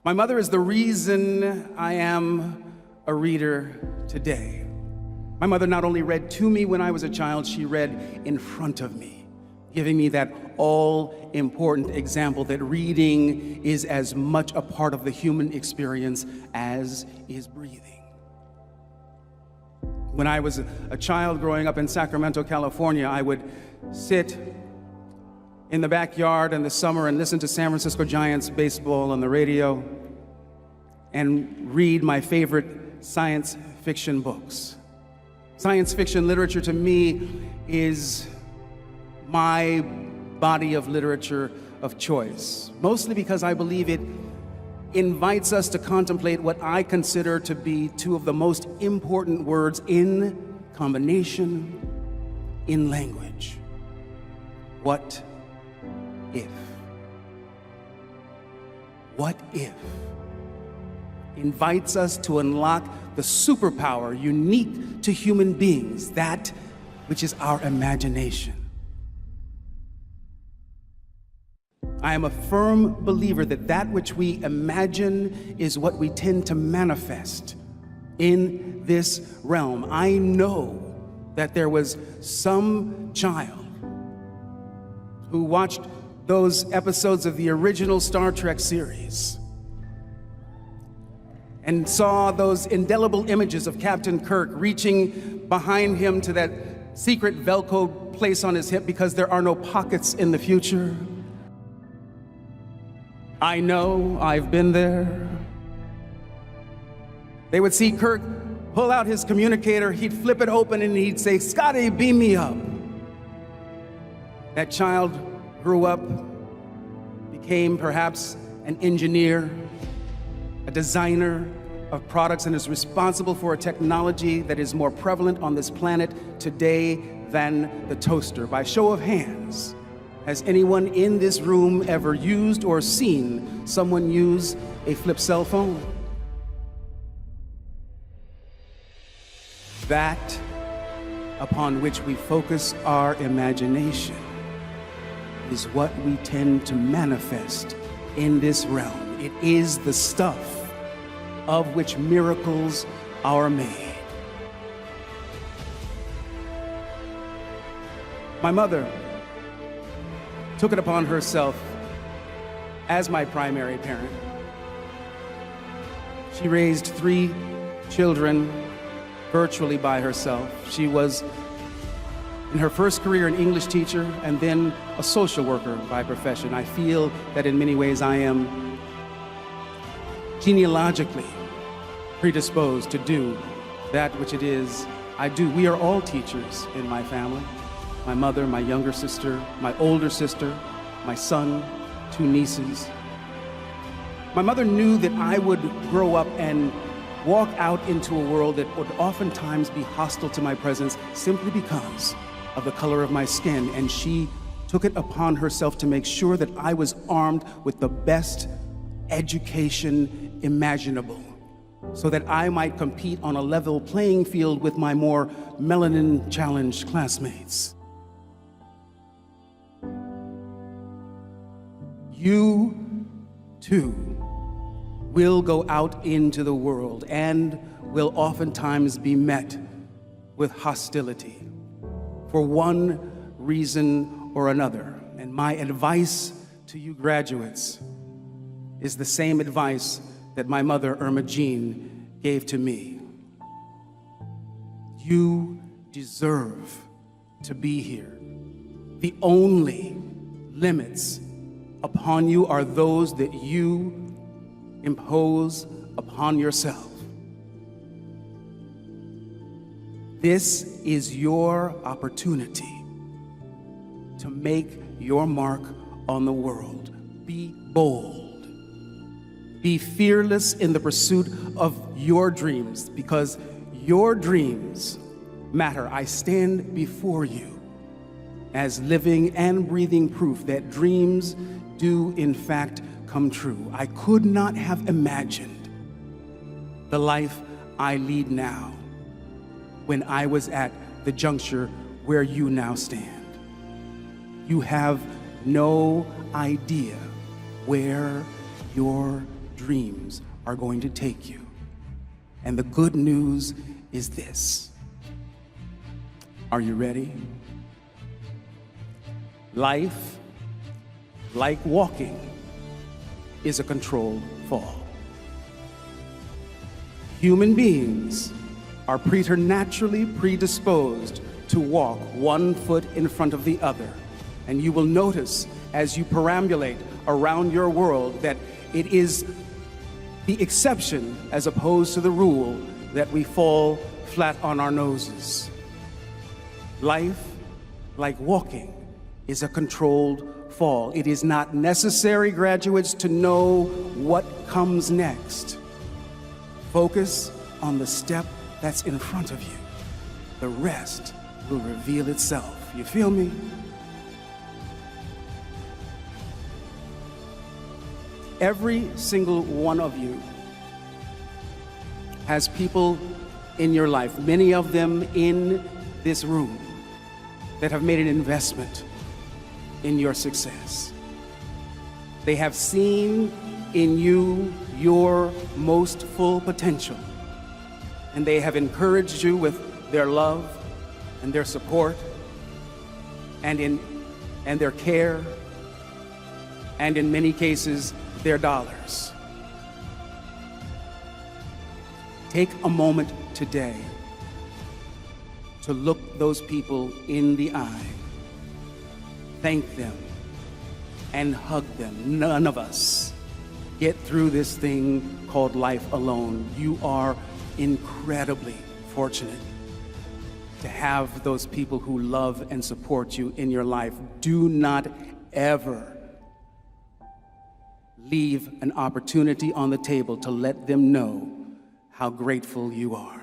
My mother is the reason I am a reader today. My mother not only read to me when I was a child, she read in front of me, giving me that all-important example that reading is as much a part of the human experience as is breathing. When I was a child growing up in Sacramento, California, I would sit in the backyard in the summer and listen to San Francisco Giants baseball on the radio and read my favorite science fiction books. Science fiction literature to me is my body of literature of choice, mostly because I believe it invites us to contemplate what I consider to be two of the most important words in combination in language. What if? What if invites us to unlock the superpower unique to human beings, that which is our imagination. I am a firm believer that that which we imagine is what we tend to manifest in this realm. I know that there was some child who watched those episodes of the original Star Trek series and saw those indelible images of Captain Kirk reaching behind him to that secret Velcro place on his hip because there are no pockets in the future. I know, I've been there. They would see Kirk pull out his communicator, he'd flip it open and he'd say, "Scotty, beam me up." That child grew up, became perhaps an engineer, a designer of products, and is responsible for a technology that is more prevalent on this planet today than the toaster. By show of hands, has anyone in this room ever used or seen someone use a flip cell phone? That upon which we focus our imagination is what we tend to manifest in this realm. It is the stuff of which miracles are made. My mother took it upon herself as my primary parent. She raised 3 children virtually by herself. She was in her first career an English teacher and then a social worker by profession. I feel that in many ways I am genealogically predisposed to do that which it is I do. We are all teachers in my family. My mother, my younger sister, my older sister, my son, 2 nieces. My mother knew that I would grow up and walk out into a world that would oftentimes be hostile to my presence simply because of the color of my skin, and she took it upon herself to make sure that I was armed with the best education imaginable, so that I might compete on a level playing field with my more melanin-challenged classmates. You, too, will go out into the world and will oftentimes be met with hostility for one reason or another. And my advice to you graduates is the same advice that my mother, Irma Jean, gave to me. You deserve to be here. The only limits upon you are those that you impose upon yourself. This is your opportunity to make your mark on the world. Be bold. Be fearless in the pursuit of your dreams, because your dreams matter. I stand before you as living and breathing proof that dreams do in fact come true. I could not have imagined the life I lead now when I was at the juncture where you now stand. You have no idea where you're dreams are going to take you. And the good news is this. Are you ready? Life, like walking, is a controlled fall. Human beings are preternaturally predisposed to walk one foot in front of the other. And you will notice as you perambulate around your world that it is the exception as opposed to the rule that we fall flat on our noses. Life, like walking, is a controlled fall. It is not necessary, graduates, to know what comes next. Focus on the step that's in front of you. The rest will reveal itself. You feel me? Every single one of you has people in your life, many of them in this room, that have made an investment in your success. They have seen in you your most full potential, and they have encouraged you with their love and their support and their care, and in many cases, their dollars. Take a moment today to look those people in the eye, thank them, and hug them. None of us get through this thing called life alone. You are incredibly fortunate to have those people who love and support you in your life. Do not ever leave an opportunity on the table to let them know how grateful you are.